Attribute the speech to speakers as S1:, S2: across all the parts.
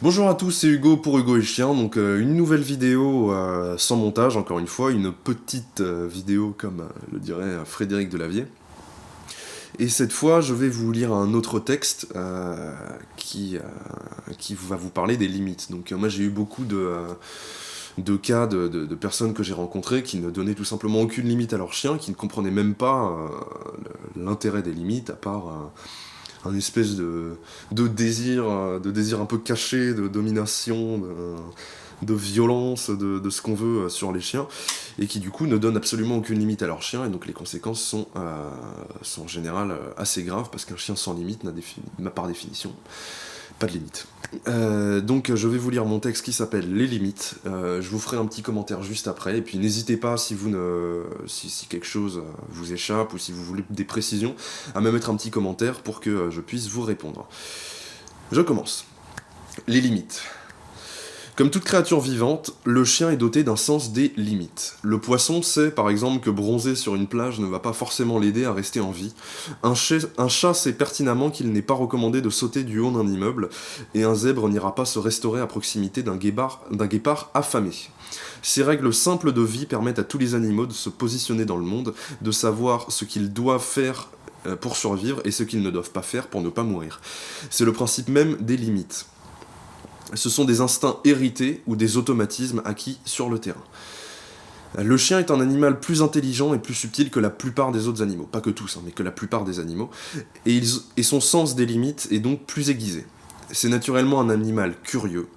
S1: Bonjour à tous, c'est Hugo pour Hugo et Chien, donc une nouvelle vidéo sans montage, encore une fois, une petite vidéo comme le dirait Frédéric Delavier. Et cette fois, je vais vous lire un autre texte qui va vous parler des limites. Donc moi j'ai eu beaucoup de cas de personnes que j'ai rencontrées qui ne donnaient tout simplement aucune limite à leur chien, qui ne comprenaient même pas l'intérêt des limites, à part un espèce de désir un peu caché, de domination, de violence, de ce qu'on veut sur les chiens, et qui du coup ne donnent absolument aucune limite à leur chien, et donc les conséquences sont en général assez graves, parce qu'un chien sans limite n'a par définition pas de limite. Donc je vais vous lire mon texte qui s'appelle Les limites. Je vous ferai un petit commentaire juste après, et puis n'hésitez pas si quelque chose vous échappe ou si vous voulez des précisions, à me mettre un petit commentaire pour que je puisse vous répondre. Je commence. Les limites. Comme toute créature vivante, le chien est doté d'un sens des limites. Le poisson sait par exemple que bronzer sur une plage ne va pas forcément l'aider à rester en vie. Un chat sait pertinemment qu'il n'est pas recommandé de sauter du haut d'un immeuble, et un zèbre n'ira pas se restaurer à proximité d'un guépard affamé. Ces règles simples de vie permettent à tous les animaux de se positionner dans le monde, de savoir ce qu'ils doivent faire pour survivre et ce qu'ils ne doivent pas faire pour ne pas mourir. C'est le principe même des limites. Ce sont des instincts hérités ou des automatismes acquis sur le terrain. Le chien est un animal plus intelligent et plus subtil que la plupart des autres animaux, pas que tous, mais que la plupart des animaux, et son sens des limites est donc plus aiguisé. C'est naturellement un animal curieux.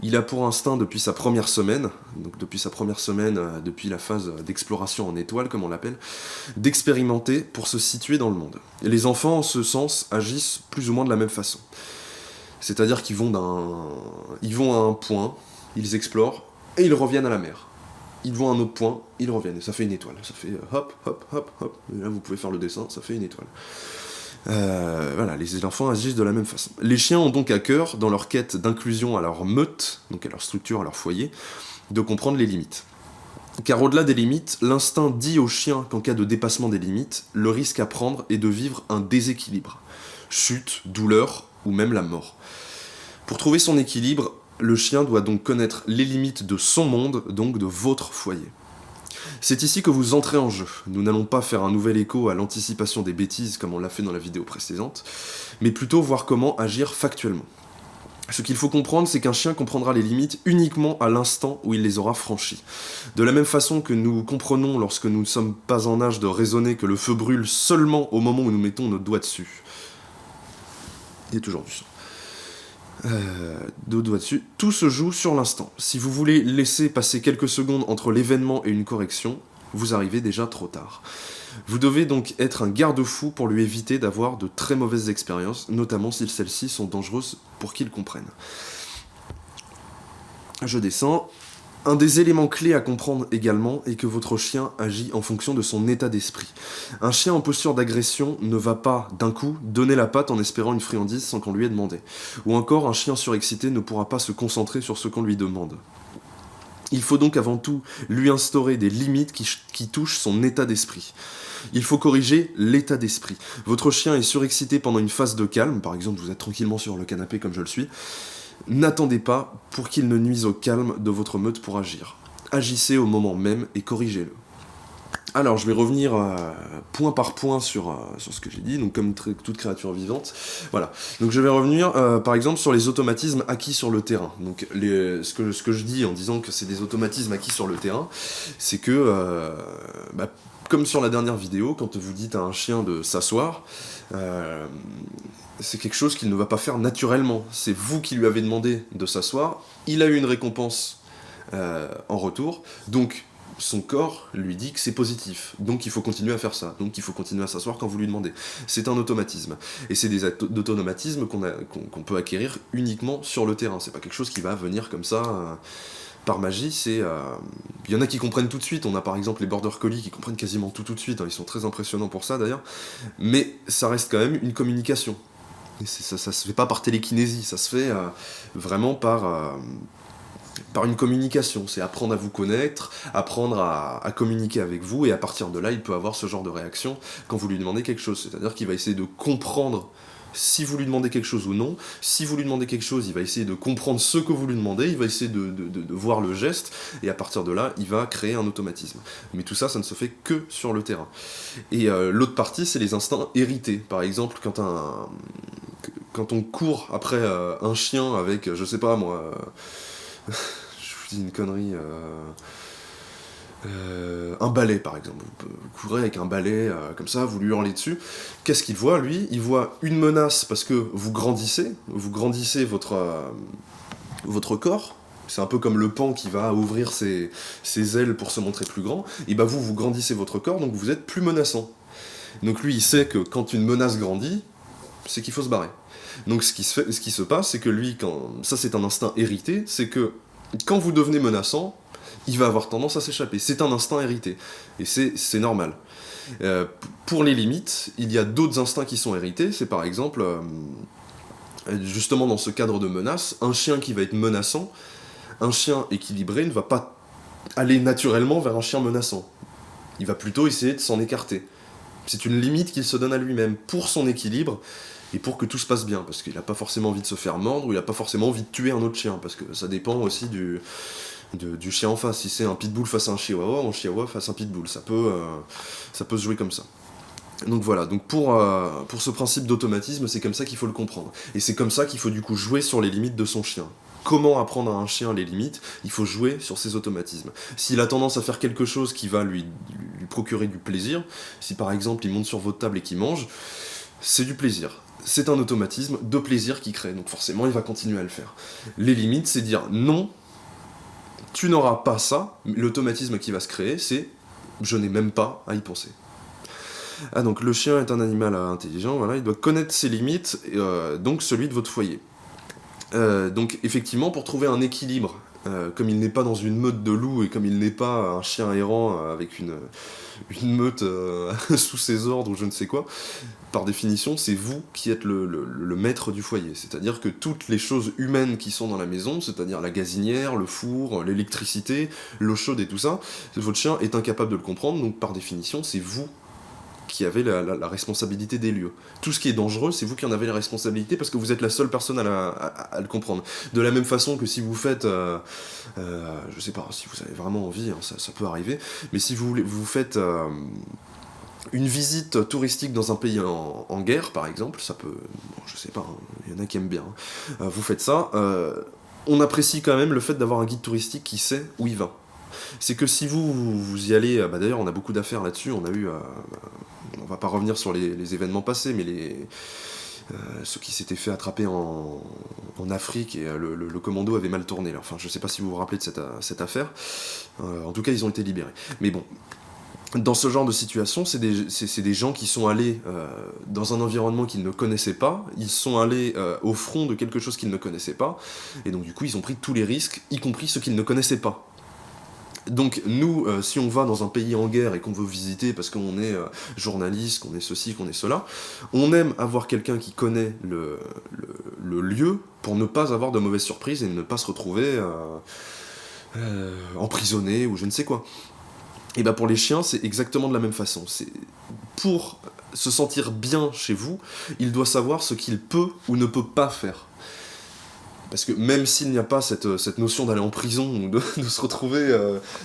S1: Il a pour instinct depuis sa première semaine, depuis la phase d'exploration en étoile comme on l'appelle, d'expérimenter pour se situer dans le monde. Et les enfants en ce sens agissent plus ou moins de la même façon. C'est-à-dire qu'ils vont à un point, ils explorent, et ils reviennent à la mer. Ils vont à un autre point, ils reviennent, et ça fait une étoile. Ça fait hop, hop, hop, hop. Et là, vous pouvez faire le dessin, ça fait une étoile. Voilà, les enfants agissent de la même façon. Les chiens ont donc à cœur, dans leur quête d'inclusion à leur meute, donc à leur structure, à leur foyer, de comprendre les limites. Car au-delà des limites, l'instinct dit au chien qu'en cas de dépassement des limites, le risque à prendre est de vivre un déséquilibre. Chute, douleur, ou même la mort. Pour trouver son équilibre, le chien doit donc connaître les limites de son monde, donc de votre foyer. C'est ici que vous entrez en jeu. Nous n'allons pas faire un nouvel écho à l'anticipation des bêtises comme on l'a fait dans la vidéo précédente, mais plutôt voir comment agir factuellement. Ce qu'il faut comprendre, c'est qu'un chien comprendra les limites uniquement à l'instant où il les aura franchies. De la même façon que nous comprenons lorsque nous ne sommes pas en âge de raisonner que le feu brûle seulement au moment où nous mettons notre doigt dessus. Il y a toujours du sang. Deux doigts dessus, tout se joue sur l'instant. Si vous voulez laisser passer quelques secondes entre l'événement et une correction, vous arrivez déjà trop tard. Vous devez donc être un garde-fou pour lui éviter d'avoir de très mauvaises expériences, notamment si celles-ci sont dangereuses pour qu'il comprenne. Je descends. Un des éléments clés à comprendre également est que votre chien agit en fonction de son état d'esprit. Un chien en posture d'agression ne va pas, d'un coup, donner la patte en espérant une friandise sans qu'on lui ait demandé. Ou encore, un chien surexcité ne pourra pas se concentrer sur ce qu'on lui demande. Il faut donc avant tout lui instaurer des limites qui touchent son état d'esprit. Il faut corriger l'état d'esprit. Votre chien est surexcité pendant une phase de calme, par exemple vous êtes tranquillement sur le canapé comme je le suis. N'attendez pas pour qu'il ne nuise au calme de votre meute pour agir. Agissez au moment même et corrigez-le. Alors, je vais revenir point par point sur ce que j'ai dit, donc comme toute créature vivante. Voilà. Donc je vais revenir, par exemple, sur les automatismes acquis sur le terrain. Donc ce que je dis en disant que c'est des automatismes acquis sur le terrain, c'est que, comme sur la dernière vidéo, quand vous dites à un chien de s'asseoir, c'est quelque chose qu'il ne va pas faire naturellement. C'est vous qui lui avez demandé de s'asseoir, il a eu une récompense en retour, donc son corps lui dit que c'est positif, donc il faut continuer à faire ça, donc il faut continuer à s'asseoir quand vous lui demandez. C'est un automatisme, et c'est des automatismes qu'on peut acquérir uniquement sur le terrain, c'est pas quelque chose qui va venir comme ça par magie, il y en a qui comprennent tout de suite, on a par exemple les border collies qui comprennent quasiment tout de suite, hein, ils sont très impressionnants pour ça d'ailleurs, mais ça reste quand même une communication. Et ça se fait pas par télékinésie, ça se fait vraiment par une communication. C'est apprendre à vous connaître, apprendre à communiquer avec vous, et à partir de là, il peut avoir ce genre de réaction quand vous lui demandez quelque chose. C'est-à-dire qu'il va essayer de comprendre si vous lui demandez quelque chose ou non. Si vous lui demandez quelque chose, il va essayer de comprendre ce que vous lui demandez, il va essayer de voir le geste, et à partir de là, il va créer un automatisme. Mais tout ça, ça ne se fait que sur le terrain. Et l'autre partie, c'est les instincts hérités. Par exemple, quand on court après un chien avec, je sais pas moi, je vous dis une connerie, un balai par exemple. Vous courez avec un balai comme ça, vous lui hurlez dessus. Qu'est-ce qu'il voit lui? Il voit une menace parce que vous grandissez votre corps. C'est un peu comme le paon qui va ouvrir ses ailes pour se montrer plus grand. Et bah vous grandissez votre corps, donc vous êtes plus menaçant. Donc lui, il sait que quand une menace grandit, c'est qu'il faut se barrer. Donc ce qui se passe, c'est que lui, ça c'est un instinct hérité, c'est que quand vous devenez menaçant, il va avoir tendance à s'échapper. C'est un instinct hérité. Et c'est normal. Pour les limites, il y a d'autres instincts qui sont hérités. C'est par exemple, justement dans ce cadre de menace, un chien qui va être menaçant, un chien équilibré ne va pas aller naturellement vers un chien menaçant. Il va plutôt essayer de s'en écarter. C'est une limite qu'il se donne à lui-même pour son équilibre et pour que tout se passe bien, parce qu'il n'a pas forcément envie de se faire mordre ou il n'a pas forcément envie de tuer un autre chien, parce que ça dépend aussi du chien en face. Si c'est un pitbull face à un chihuahua, un chihuahua face à un pitbull, ça peut se jouer comme ça. Donc voilà, donc pour ce principe d'automatisme, c'est comme ça qu'il faut le comprendre. Et c'est comme ça qu'il faut du coup jouer sur les limites de son chien. Comment apprendre à un chien les limites? Il faut jouer sur ses automatismes. S'il a tendance à faire quelque chose qui va lui procurer du plaisir, si par exemple il monte sur votre table et qu'il mange, c'est du plaisir. C'est un automatisme de plaisir qu'il crée, donc forcément il va continuer à le faire. Les limites, c'est dire non, tu n'auras pas ça. L'automatisme qui va se créer, c'est je n'ai même pas à y penser. Ah, donc le chien est un animal intelligent, voilà, il doit connaître ses limites, donc celui de votre foyer. Donc effectivement, pour trouver un équilibre, comme il n'est pas dans une meute de loups et comme il n'est pas un chien errant avec une meute sous ses ordres ou je ne sais quoi, par définition, c'est vous qui êtes le maître du foyer. C'est-à-dire que toutes les choses humaines qui sont dans la maison, c'est-à-dire la gazinière, le four, l'électricité, l'eau chaude et tout ça, votre chien est incapable de le comprendre, donc par définition, c'est vous qui avez la responsabilité des lieux. Tout ce qui est dangereux, c'est vous qui en avez la responsabilité parce que vous êtes la seule personne à le comprendre. De la même façon que si vous faites, je sais pas, si vous avez vraiment envie, hein, ça peut arriver, mais si vous faites une visite touristique dans un pays en guerre, par exemple, ça peut, bon, je sais pas, hein, il y en a qui aiment bien, hein, vous faites ça, on apprécie quand même le fait d'avoir un guide touristique qui sait où il va. C'est que si vous y allez, d'ailleurs on a beaucoup d'affaires là-dessus, on a eu, on va pas revenir sur les événements passés, mais ceux qui s'étaient fait attraper en Afrique et le commando avait mal tourné là. Enfin, je sais pas si vous vous rappelez de cette affaire, en tout cas ils ont été libérés. Mais bon, dans ce genre de situation, c'est des gens qui sont allés dans un environnement qu'ils ne connaissaient pas, ils sont allés au front de quelque chose qu'ils ne connaissaient pas, et donc du coup ils ont pris tous les risques, y compris ceux qu'ils ne connaissaient pas. Donc nous, si on va dans un pays en guerre et qu'on veut visiter parce qu'on est journaliste, qu'on est ceci, qu'on est cela, on aime avoir quelqu'un qui connaît le lieu pour ne pas avoir de mauvaises surprises et ne pas se retrouver emprisonné ou je ne sais quoi. Et bah pour les chiens, c'est exactement de la même façon. Pour se sentir bien chez vous, il doit savoir ce qu'il peut ou ne peut pas faire. Parce que même s'il n'y a pas cette notion d'aller en prison ou de se retrouver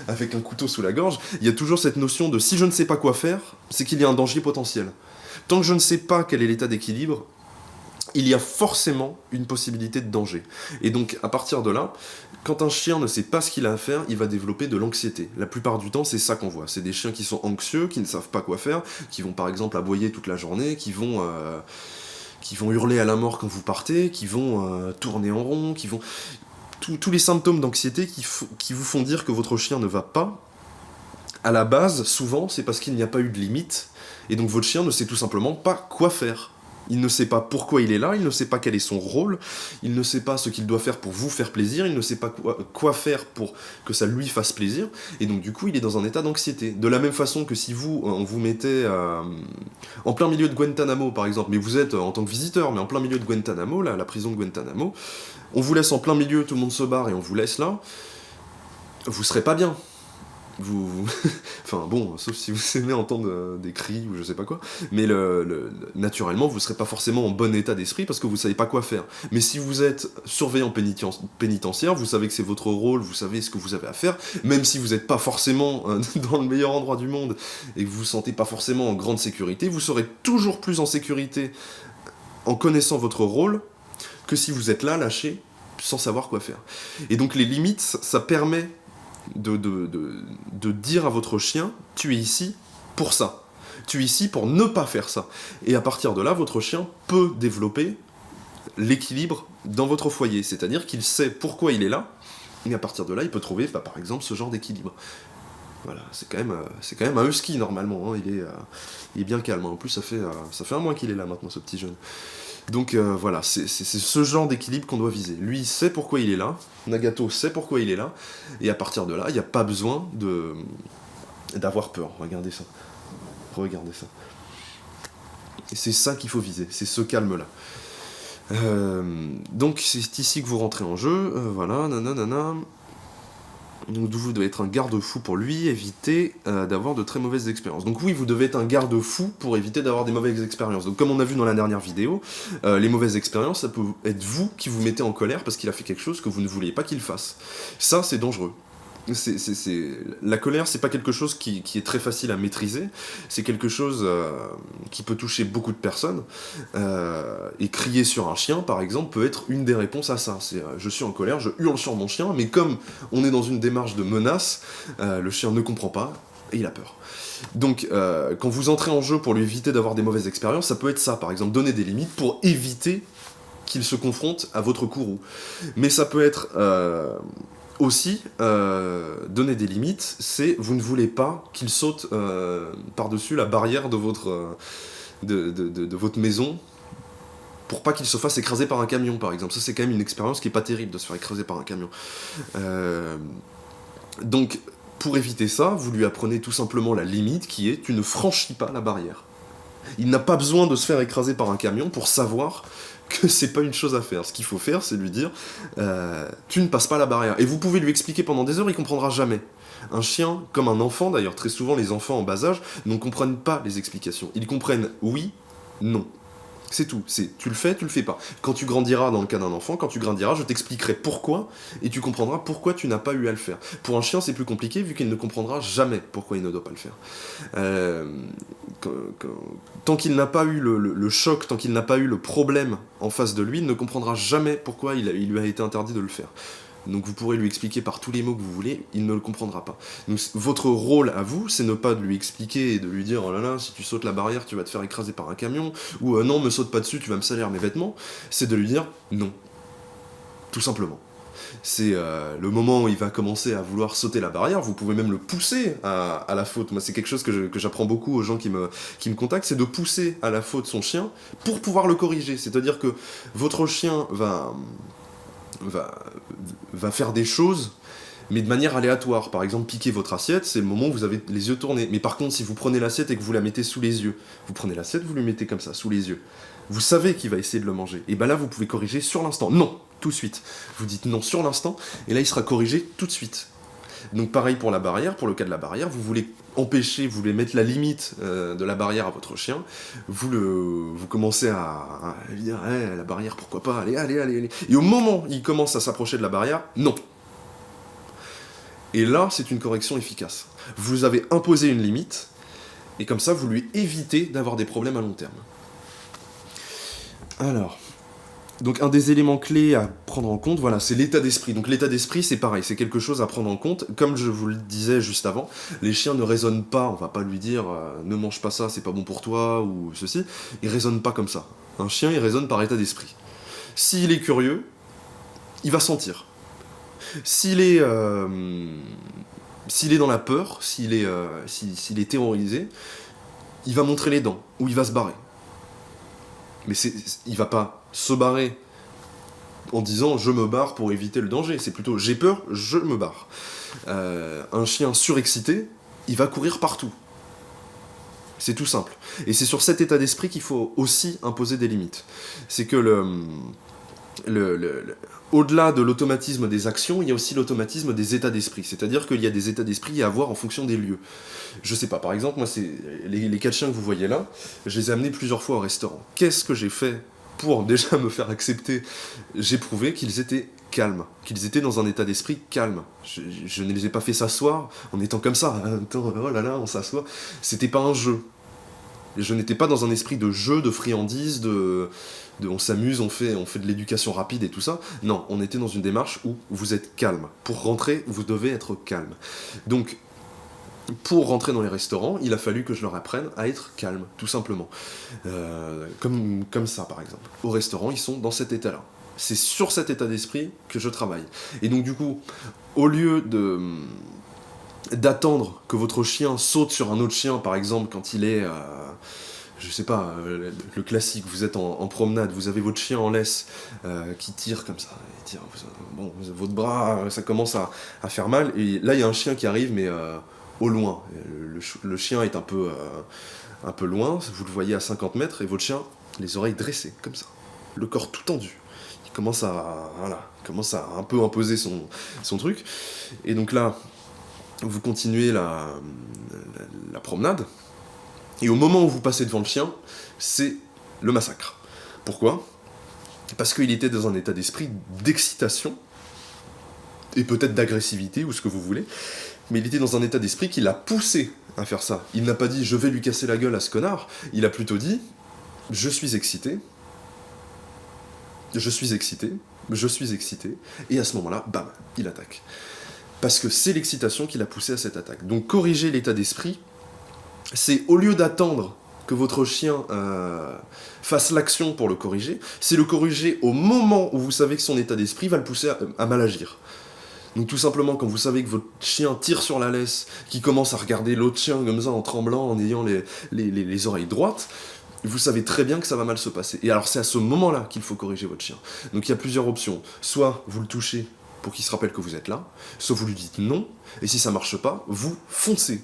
S1: avec un couteau sous la gorge, il y a toujours cette notion de si je ne sais pas quoi faire, c'est qu'il y a un danger potentiel. Tant que je ne sais pas quel est l'état d'équilibre, il y a forcément une possibilité de danger. Et donc à partir de là, quand un chien ne sait pas ce qu'il a à faire, il va développer de l'anxiété. La plupart du temps, c'est ça qu'on voit. C'est des chiens qui sont anxieux, qui ne savent pas quoi faire, qui vont par exemple aboyer toute la journée, qui vont hurler à la mort quand vous partez, qui vont tourner en rond, qui vont... Tous les symptômes d'anxiété qui vous font dire que votre chien ne va pas, à la base, souvent, c'est parce qu'il n'y a pas eu de limite, et donc votre chien ne sait tout simplement pas quoi faire. Il ne sait pas pourquoi il est là, il ne sait pas quel est son rôle, il ne sait pas ce qu'il doit faire pour vous faire plaisir, il ne sait pas quoi faire pour que ça lui fasse plaisir, et donc du coup il est dans un état d'anxiété. De la même façon que si on vous mettez en plein milieu de Guantanamo par exemple, mais vous êtes en tant que visiteur, mais en plein milieu de Guantanamo, la prison de Guantanamo, on vous laisse en plein milieu, tout le monde se barre et on vous laisse là, vous serez pas bien. enfin bon, sauf si vous aimez entendre des cris ou je sais pas quoi, mais naturellement, vous serez pas forcément en bon état d'esprit parce que vous savez pas quoi faire. Mais si vous êtes surveillant pénitentiaire, vous savez que c'est votre rôle, vous savez ce que vous avez à faire, même si vous n'êtes pas forcément dans le meilleur endroit du monde et que vous vous sentez pas forcément en grande sécurité, vous serez toujours plus en sécurité en connaissant votre rôle que si vous êtes là, lâché, sans savoir quoi faire. Et donc les limites, ça permet de dire à votre chien, tu es ici pour ça. Tu es ici pour ne pas faire ça. Et à partir de là, votre chien peut développer l'équilibre dans votre foyer. C'est-à-dire qu'il sait pourquoi il est là, et à partir de là, il peut trouver, par exemple, ce genre d'équilibre. Voilà, c'est quand même un husky normalement, hein. Il est bien calme. En plus, ça fait un mois qu'il est là maintenant, ce petit jeune. Donc voilà, c'est ce genre d'équilibre qu'on doit viser. Lui, il sait pourquoi il est là, Nagato sait pourquoi il est là, et à partir de là, il n'y a pas besoin d'avoir peur. Regardez ça. Regardez ça. Et c'est ça qu'il faut viser, c'est ce calme-là. Donc c'est ici que vous rentrez en jeu, voilà, nanana. Donc vous devez être un garde-fou pour lui, éviter d'avoir de très mauvaises expériences. Donc oui, vous devez être un garde-fou pour éviter d'avoir des mauvaises expériences. Donc comme on a vu dans la dernière vidéo, les mauvaises expériences, ça peut être vous qui vous mettez en colère parce qu'il a fait quelque chose que vous ne vouliez pas qu'il fasse. Ça, c'est dangereux. La colère, c'est pas quelque chose qui est très facile à maîtriser, c'est quelque chose qui peut toucher beaucoup de personnes, et crier sur un chien, par exemple, peut être une des réponses à ça. C'est je suis en colère, je hurle sur mon chien, mais comme on est dans une démarche de menace, le chien ne comprend pas, et il a peur. Donc, quand vous entrez en jeu pour lui éviter d'avoir des mauvaises expériences, ça peut être ça, par exemple, donner des limites pour éviter qu'il se confronte à votre courroux. Mais ça peut être... aussi, donner des limites, c'est vous ne voulez pas qu'il saute par-dessus la barrière de votre, de votre maison pour pas qu'il se fasse écraser par un camion, par exemple. Ça, c'est quand même une expérience qui est pas terrible de se faire écraser par un camion. Donc, pour éviter ça, vous lui apprenez tout simplement la limite qui est tu ne franchis pas la barrière. Il n'a pas besoin de se faire écraser par un camion pour savoir que c'est pas une chose à faire. Ce qu'il faut faire, c'est lui dire tu ne passes pas la barrière. Et vous pouvez lui expliquer pendant des heures, il comprendra jamais. Un chien, comme un enfant d'ailleurs, très souvent les enfants en bas âge ne comprennent pas les explications. Ils comprennent oui, non. C'est tout, tu le fais pas. Quand tu grandiras, dans le cas d'un enfant, quand tu grandiras, je t'expliquerai pourquoi, et tu comprendras pourquoi tu n'as pas eu à le faire. Pour un chien, c'est plus compliqué, vu qu'il ne comprendra jamais pourquoi il ne doit pas le faire. Tant qu'il n'a pas eu le choc, tant qu'il n'a pas eu le problème en face de lui, il ne comprendra jamais pourquoi il lui a été interdit de le faire. Donc vous pourrez lui expliquer par tous les mots que vous voulez, il ne le comprendra pas. Donc votre rôle à vous, c'est ne pas de lui expliquer et de lui dire « Oh là là, si tu sautes la barrière, tu vas te faire écraser par un camion » ou « Non, me saute pas dessus, tu vas me salir mes vêtements », c'est de lui dire « Non ». Tout simplement. C'est le moment où il va commencer à vouloir sauter la barrière, vous pouvez même le pousser à la faute. Moi, c'est quelque chose que j'apprends beaucoup aux gens qui me contactent, c'est de pousser à la faute son chien pour pouvoir le corriger. C'est-à-dire que votre chien va faire des choses, mais de manière aléatoire. Par exemple, piquer votre assiette, c'est le moment où vous avez les yeux tournés. Mais par contre, si vous prenez l'assiette et que vous la mettez sous les yeux, vous prenez l'assiette, vous lui mettez comme ça, sous les yeux. Vous savez qu'il va essayer de le manger. Et ben là, vous pouvez corriger sur l'instant. Non, tout de suite. Vous dites non sur l'instant, et là, il sera corrigé tout de suite. Donc pareil pour la barrière, pour le cas de la barrière, vous voulez empêcher, vous voulez mettre la limite de la barrière à votre chien, vous commencez à lui dire la barrière pourquoi pas, allez. Et au moment où il commence à s'approcher de la barrière, non. Et là, c'est une correction efficace. Vous avez imposé une limite, et comme ça, vous lui évitez d'avoir des problèmes à long terme. Alors... Donc un des éléments clés à prendre en compte, voilà, c'est l'état d'esprit. Donc l'état d'esprit, c'est pareil, c'est quelque chose à prendre en compte. Comme je vous le disais juste avant, les chiens ne raisonnent pas, on va pas lui dire ne mange pas ça, c'est pas bon pour toi, ou ceci. Ils raisonnent pas comme ça. Un chien, il raisonne par état d'esprit. S'il est curieux, il va sentir. S'il est dans la peur, s'il est terrorisé, il va montrer les dents, ou il va se barrer. Mais il va pas se barrer en disant je me barre pour éviter le danger, c'est plutôt j'ai peur, je me barre. Un chien surexcité, il va courir partout. C'est tout simple. Et c'est sur cet état d'esprit qu'il faut aussi imposer des limites. C'est que au-delà de l'automatisme des actions, il y a aussi l'automatisme des états d'esprit. C'est-à-dire qu'il y a des états d'esprit à avoir en fonction des lieux. Je sais pas, par exemple, moi, c'est les 4 chiens que vous voyez là, je les ai amenés plusieurs fois au restaurant. Qu'est-ce que j'ai fait pour déjà me faire accepter? J'ai prouvé qu'ils étaient calmes, qu'ils étaient dans un état d'esprit calme. Je ne les ai pas fait s'asseoir en étant comme ça. Attends, oh là là, on s'assoit. C'était pas un jeu. Je n'étais pas dans un esprit de jeu, de friandise, on s'amuse, on fait de l'éducation rapide et tout ça. Non, on était dans une démarche où vous êtes calme. Pour rentrer, vous devez être calme. Donc, pour rentrer dans les restaurants, il a fallu que je leur apprenne à être calme, tout simplement. Comme ça, par exemple. Au restaurant, ils sont dans cet état-là. C'est sur cet état d'esprit que je travaille. Et donc, du coup, au lieu d'attendre que votre chien saute sur un autre chien, par exemple, quand il est, je sais pas, le classique, vous êtes en promenade, vous avez votre chien en laisse qui tire comme ça, il tire, bon, votre bras, ça commence à faire mal, et là il y a un chien qui arrive, mais au loin. Le chien est un peu loin, vous le voyez à 50 mètres, et votre chien, les oreilles dressées, comme ça, le corps tout tendu. Il commence à un peu imposer son truc, et donc là, vous continuez la promenade, et au moment où vous passez devant le chien, c'est le massacre. Pourquoi ? Parce qu'il était dans un état d'esprit d'excitation, et peut-être d'agressivité, ou ce que vous voulez, mais il était dans un état d'esprit qui l'a poussé à faire ça. Il n'a pas dit « je vais lui casser la gueule à ce connard », il a plutôt dit « je suis excité, je suis excité, je suis excité », et à ce moment-là, bam, il attaque. Parce que c'est l'excitation qui l'a poussé à cette attaque. Donc corriger l'état d'esprit, c'est au lieu d'attendre que votre chien fasse l'action pour le corriger, c'est le corriger au moment où vous savez que son état d'esprit va le pousser à mal agir. Donc tout simplement, quand vous savez que votre chien tire sur la laisse, qu'il commence à regarder l'autre chien comme ça en tremblant, en ayant les oreilles droites, vous savez très bien que ça va mal se passer. Et alors c'est à ce moment-là qu'il faut corriger votre chien. Donc il y a plusieurs options. Soit vous le touchez pour qu'il se rappelle que vous êtes là, soit vous lui dites non, et si ça marche pas, vous foncez.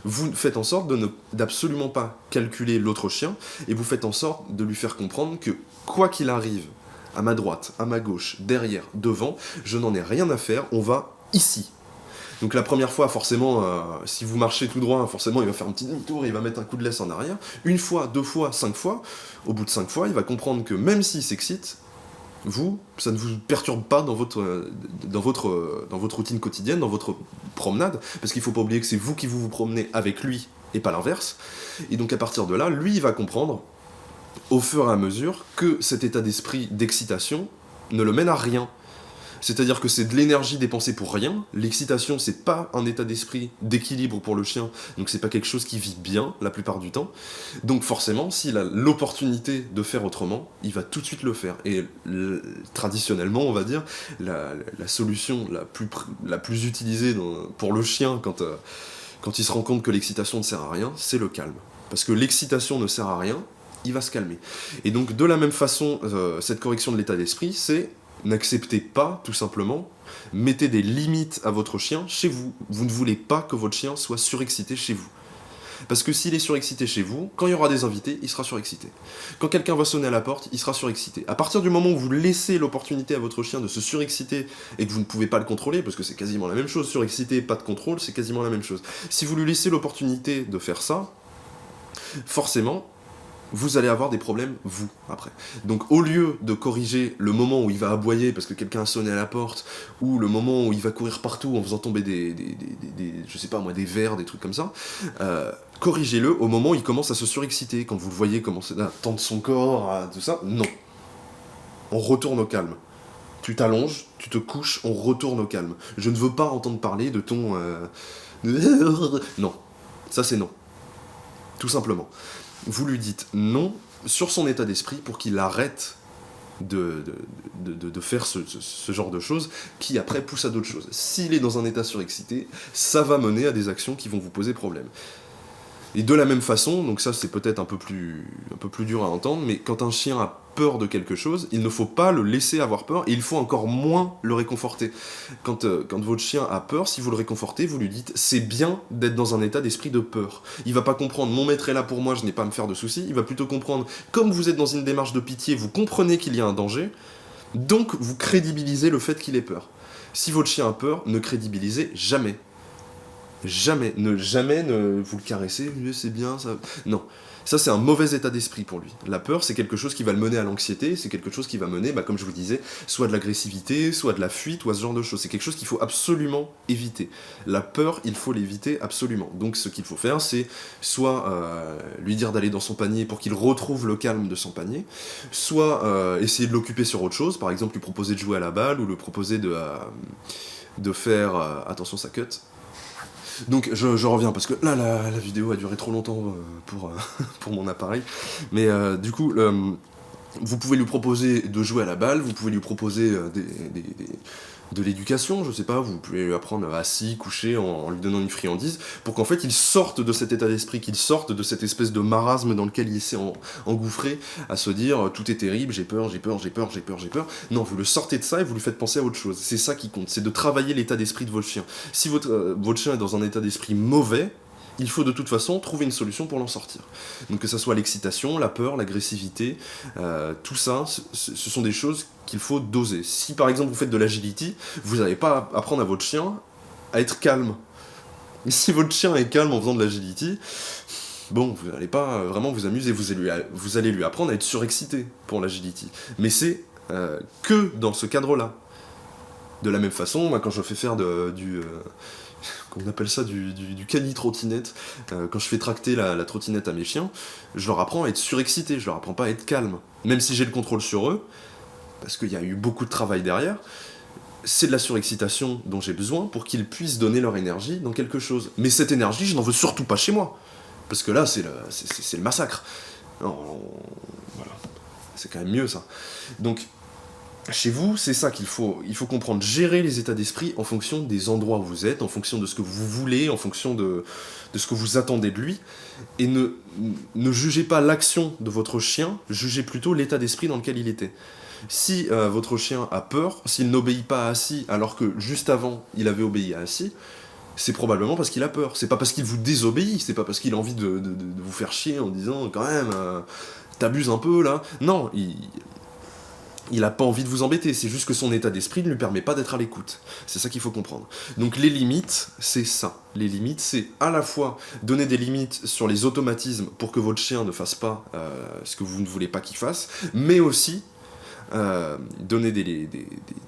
S1: Vous faites en sorte d'absolument pas calculer l'autre chien, et vous faites en sorte de lui faire comprendre que, quoi qu'il arrive, à ma droite, à ma gauche, derrière, devant, je n'en ai rien à faire, on va ici. Donc la première fois, forcément, si vous marchez tout droit, forcément il va faire un petit demi-tour, il va mettre un coup de laisse en arrière. Une fois, 2 fois, 5 fois, au bout de 5 fois, il va comprendre que même s'il s'excite, ça ne vous perturbe pas dans votre routine quotidienne, dans votre promenade, parce qu'il ne faut pas oublier que c'est vous qui vous promenez avec lui, et pas l'inverse. Et donc à partir de là, lui, il va comprendre, au fur et à mesure, que cet état d'esprit d'excitation ne le mène à rien. C'est-à-dire que c'est de l'énergie dépensée pour rien. L'excitation, c'est pas un état d'esprit d'équilibre pour le chien, donc c'est pas quelque chose qui vit bien la plupart du temps. Donc forcément, s'il a l'opportunité de faire autrement, il va tout de suite le faire. Et traditionnellement, on va dire, la solution la plus utilisée pour le chien quand il se rend compte que l'excitation ne sert à rien, c'est le calme. Parce que l'excitation ne sert à rien, il va se calmer. Et donc de la même façon, cette correction de l'état d'esprit, c'est n'acceptez pas, tout simplement, mettez des limites à votre chien chez vous. Vous ne voulez pas que votre chien soit surexcité chez vous. Parce que s'il est surexcité chez vous, quand il y aura des invités, il sera surexcité. Quand quelqu'un va sonner à la porte, il sera surexcité. À partir du moment où vous laissez l'opportunité à votre chien de se surexciter et que vous ne pouvez pas le contrôler, parce que c'est quasiment la même chose, surexcité, pas de contrôle, c'est quasiment la même chose. Si vous lui laissez l'opportunité de faire ça, forcément, vous allez avoir des problèmes, vous, après. Donc au lieu de corriger le moment où il va aboyer parce que quelqu'un a sonné à la porte, ou le moment où il va courir partout en faisant tomber je sais pas moi, des verres, des trucs comme ça, corrigez-le au moment où il commence à se surexciter, quand vous le voyez commencer à tendre son corps, à tout ça, non. On retourne au calme. Tu t'allonges, tu te couches, on retourne au calme. Je ne veux pas entendre parler de ton... Non. Ça c'est non. Tout simplement. Vous lui dites non sur son état d'esprit pour qu'il arrête de faire ce genre de choses qui après poussent à d'autres choses. S'il est dans un état surexcité, ça va mener à des actions qui vont vous poser problème. Et de la même façon, donc ça c'est peut-être un peu plus dur à entendre, mais quand un chien a peur de quelque chose, il ne faut pas le laisser avoir peur, et il faut encore moins le réconforter. Quand votre chien a peur, si vous le réconfortez, vous lui dites « c'est bien d'être dans un état d'esprit de peur ». Il va pas comprendre « mon maître est là pour moi, je n'ai pas à me faire de soucis », il va plutôt comprendre « comme vous êtes dans une démarche de pitié, vous comprenez qu'il y a un danger », Donc, vous crédibilisez le fait qu'il ait peur. Si votre chien a peur, ne crédibilisez jamais. Jamais, vous le caressez, c'est bien, ça... Non, ça c'est un mauvais état d'esprit pour lui. La peur, c'est quelque chose qui va le mener à l'anxiété, c'est quelque chose qui va mener, comme je vous disais, soit de l'agressivité, soit de la fuite, ou à ce genre de choses. C'est quelque chose qu'il faut absolument éviter. La peur, il faut l'éviter absolument. Donc ce qu'il faut faire, c'est soit lui dire d'aller dans son panier pour qu'il retrouve le calme de son panier, soit essayer de l'occuper sur autre chose, par exemple lui proposer de jouer à la balle, ou lui proposer de faire... attention, ça cut. Donc je reviens, parce que là la vidéo a duré trop longtemps pour mon appareil, mais du coup, vous pouvez lui proposer de jouer à la balle, vous pouvez lui proposer de l'éducation, je sais pas, vous pouvez lui apprendre assis, couché, en lui donnant une friandise, pour qu'en fait il sorte de cet état d'esprit, qu'il sorte de cette espèce de marasme dans lequel il s'est engouffré, à se dire tout est terrible, j'ai peur. Non, vous le sortez de ça et vous lui faites penser à autre chose. C'est ça qui compte, c'est de travailler l'état d'esprit de votre chien. Si votre chien est dans un état d'esprit mauvais, il faut de toute façon trouver une solution pour l'en sortir. Donc que ça soit l'excitation, la peur, l'agressivité, tout ça, ce sont des choses qu'il faut doser. Si par exemple vous faites de l'agility, vous n'allez pas apprendre à votre chien à être calme. Et si votre chien est calme en faisant de l'agility, bon, vous n'allez pas vraiment vous amuser, vous allez lui apprendre à être surexcité pour l'agility. Mais c'est que dans ce cadre-là. De la même façon, moi quand je fais faire qu'on appelle ça du cani-trottinette, quand je fais tracter la trottinette à mes chiens, je leur apprends à être surexcité, je leur apprends pas à être calme. Même si j'ai le contrôle sur eux, parce qu'il y a eu beaucoup de travail derrière, c'est de la surexcitation dont j'ai besoin pour qu'ils puissent donner leur énergie dans quelque chose. Mais cette énergie, je n'en veux surtout pas chez moi, parce que là, c'est le massacre. Non, voilà. C'est quand même mieux, ça. Donc, chez vous, c'est ça qu'il faut. Il faut comprendre, gérer les états d'esprit en fonction des endroits où vous êtes, en fonction de ce que vous voulez, en fonction de ce que vous attendez de lui, et ne jugez pas l'action de votre chien, jugez plutôt l'état d'esprit dans lequel il était. Si votre chien a peur, s'il n'obéit pas à assis, alors que juste avant, il avait obéi à assis, c'est probablement parce qu'il a peur. C'est pas parce qu'il vous désobéit, c'est pas parce qu'il a envie de vous faire chier en disant, quand même, t'abuses un peu, là. Non, il a pas envie de vous embêter, c'est juste que son état d'esprit ne lui permet pas d'être à l'écoute. C'est ça qu'il faut comprendre. Donc les limites, c'est ça. Les limites, c'est à la fois donner des limites sur les automatismes pour que votre chien ne fasse pas ce que vous ne voulez pas qu'il fasse, mais aussi donner des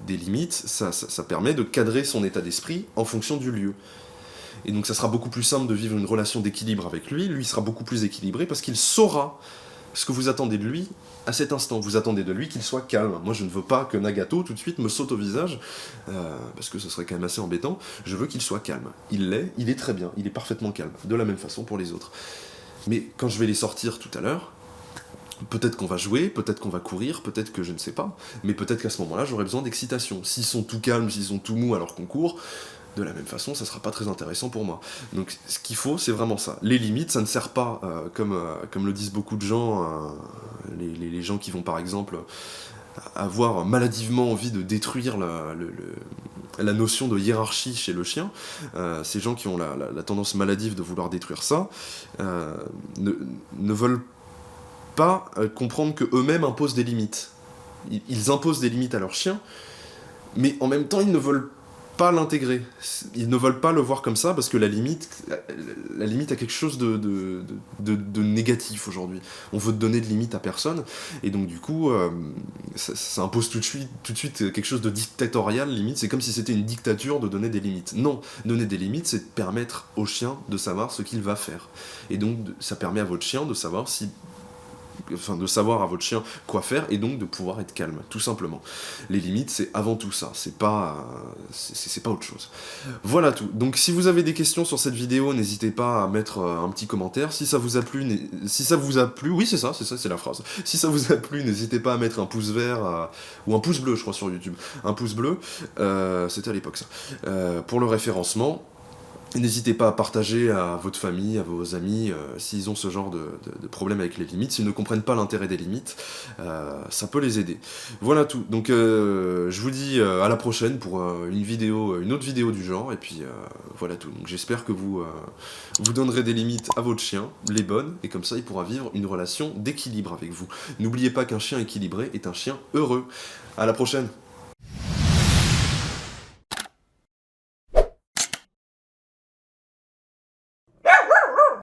S1: limites, ça permet de cadrer son état d'esprit en fonction du lieu. Et donc ça sera beaucoup plus simple de vivre une relation d'équilibre avec lui, lui sera beaucoup plus équilibré parce qu'il saura ce que vous attendez de lui à cet instant. Vous attendez de lui qu'il soit calme. Moi je ne veux pas que Nagato tout de suite me saute au visage, parce que ce serait quand même assez embêtant. Je veux qu'il soit calme. Il est très bien, il est parfaitement calme. De la même façon pour les autres. Mais quand je vais les sortir tout à l'heure, peut-être qu'on va jouer, peut-être qu'on va courir, peut-être que je ne sais pas, mais peut-être qu'à ce moment-là j'aurai besoin d'excitation. S'ils sont tout calmes, s'ils sont tout mous alors qu'on court, de la même façon, ça sera pas très intéressant pour moi. Donc ce qu'il faut, c'est vraiment ça. Les limites, ça ne sert pas, comme le disent beaucoup de gens, les gens qui vont par exemple avoir maladivement envie de détruire la notion de hiérarchie chez le chien, ces gens qui ont la tendance maladive de vouloir détruire ça, ne veulent pas comprendre qu'eux-mêmes imposent des limites. Ils imposent des limites à leur chien, mais en même temps, ils ne veulent pas l'intégrer. Ils ne veulent pas le voir comme ça, parce que la limite a quelque chose de négatif aujourd'hui. On veut donner de limite à personne, et donc du coup, ça impose tout de suite quelque chose de dictatorial, limite. C'est comme si c'était une dictature de donner des limites. Non, donner des limites, c'est de permettre au chien de savoir ce qu'il va faire. Et donc, ça permet à votre chien de savoir de savoir à votre chien quoi faire, et donc de pouvoir être calme, tout simplement. Les limites, c'est avant tout ça, c'est pas autre chose. Voilà tout. Donc si vous avez des questions sur cette vidéo, n'hésitez pas à mettre un petit commentaire. Si ça vous a plu, oui c'est ça, c'est la phrase. Si ça vous a plu, n'hésitez pas à mettre un pouce vert, ou un pouce bleu, je crois, sur YouTube. Un pouce bleu, c'était à l'époque ça. Pour le référencement. N'hésitez pas à partager à votre famille, à vos amis, s'ils ont ce genre de problème avec les limites, s'ils ne comprennent pas l'intérêt des limites, ça peut les aider. Voilà tout. Donc je vous dis à la prochaine pour une autre vidéo du genre, et puis voilà tout. Donc j'espère que vous donnerez des limites à votre chien, les bonnes, et comme ça il pourra vivre une relation d'équilibre avec vous. N'oubliez pas qu'un chien équilibré est un chien heureux. À la prochaine.